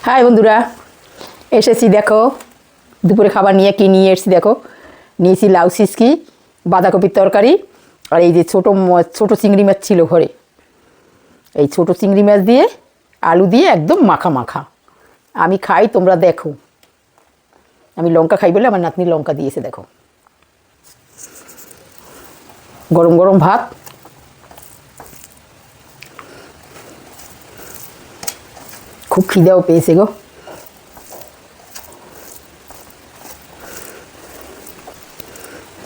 High বন্ধুরা, এসেছি দেখো দুপুরে খাবার নিয়ে কি নিয়ে এসেছি দেখো। নিয়েছি লাউ সিসকি, বাঁধাকপির তরকারি, আর এই যে ছোটো চিংড়ি মাছ ছিল ঘরে। এই ছোটো চিংড়ি মাছ দিয়ে আলু দিয়ে একদম মাখা মাখা। আমি খাই, তোমরা দেখো। আমি লঙ্কা খাই বলে আমার নাতনি লঙ্কা দিয়েছে দেখো। গরম গরম ভাত, খুব খিদেও পেয়েছে গো।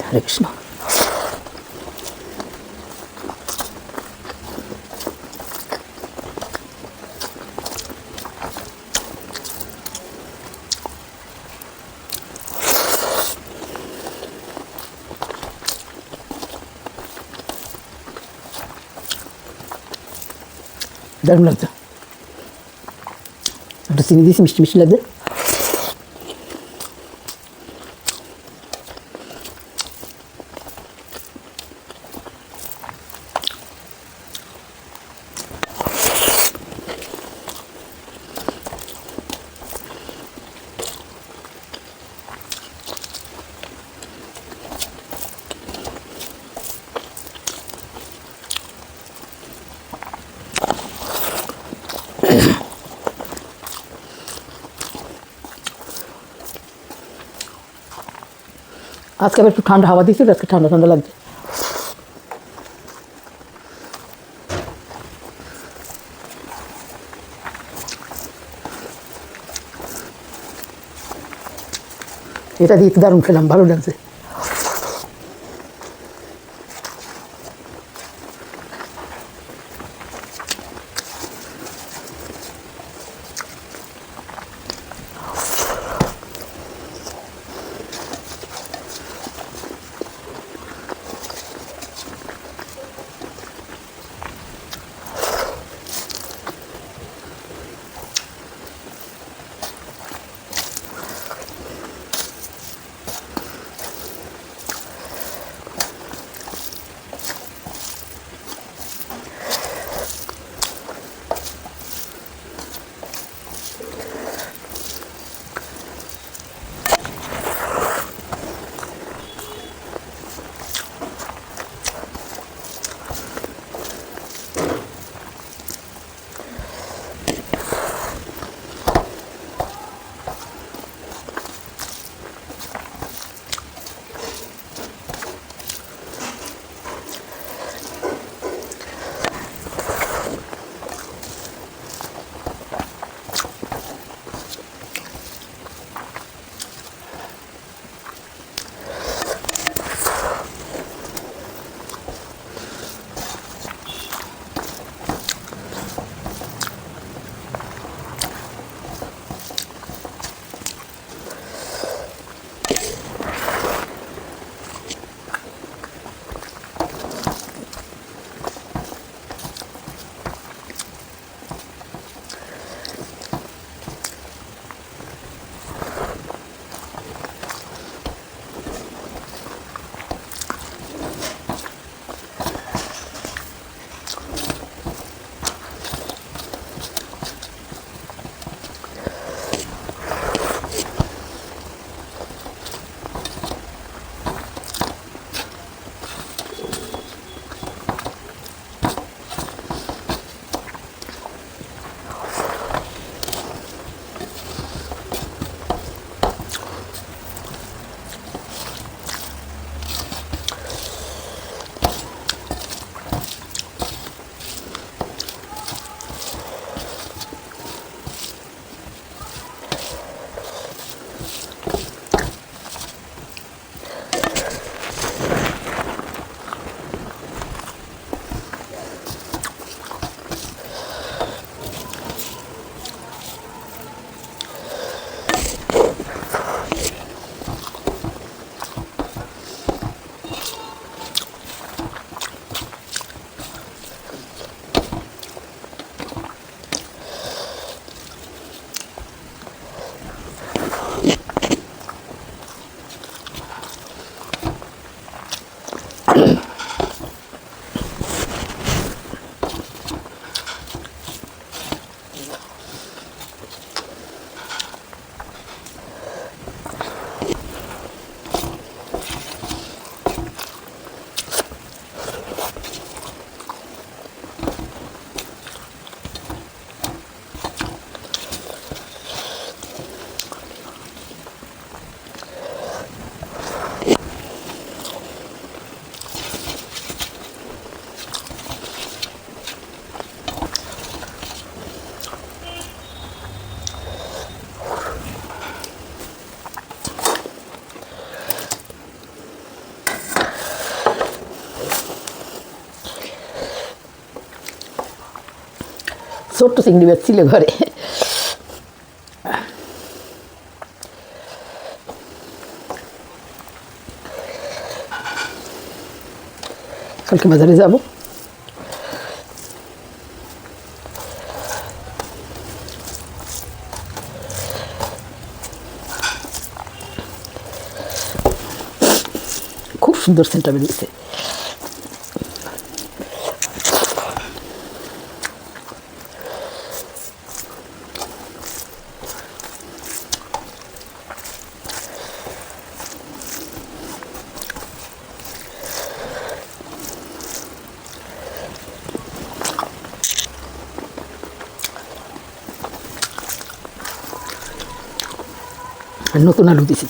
হরে কৃষ্ণ। দারুণ লাগছে, একটু চিনি দিয়েছি, মিষ্টি মিষ্টি লাগছে। আজকে আবার একটু ঠান্ডা হাওয়া দিয়েছিল, আজকে ঠান্ডা ঠান্ডা লাগছে। এটা দিয়ে একটু দারুণ খেলাম, ভালো লাগছে। ছোট্ট চিংড়ি মাছ ছিল ঘরে। কালকে বাজারে যাব। খুব সুন্দর সেন্টটা বেরিয়েছে। আর নতুন আলু দিছি।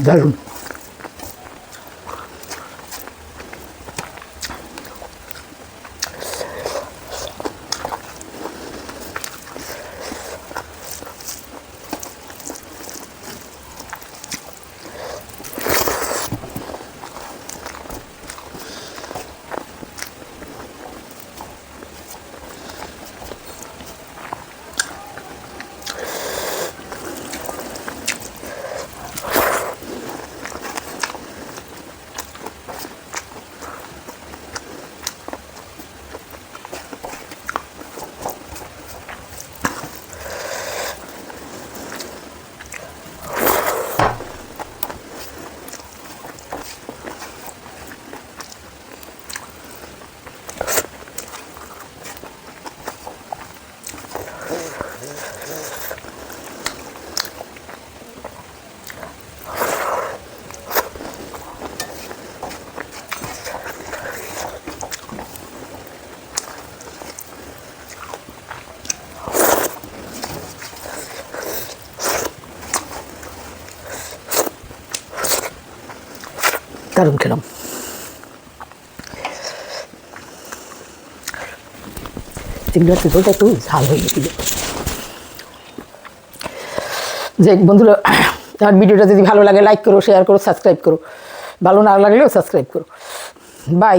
দারুণ। দারুণ খেলাম। চিংড়ি মাছের ঝোলটা একটু ঝাল হয়ে গেছিল। যে বন্ধুরা, আমার ভিডিওটা যদি ভালো লাগে লাইক করো, শেয়ার করো, সাবস্ক্রাইব করো। ভালো না লাগলেও সাবস্ক্রাইব করো। বাই।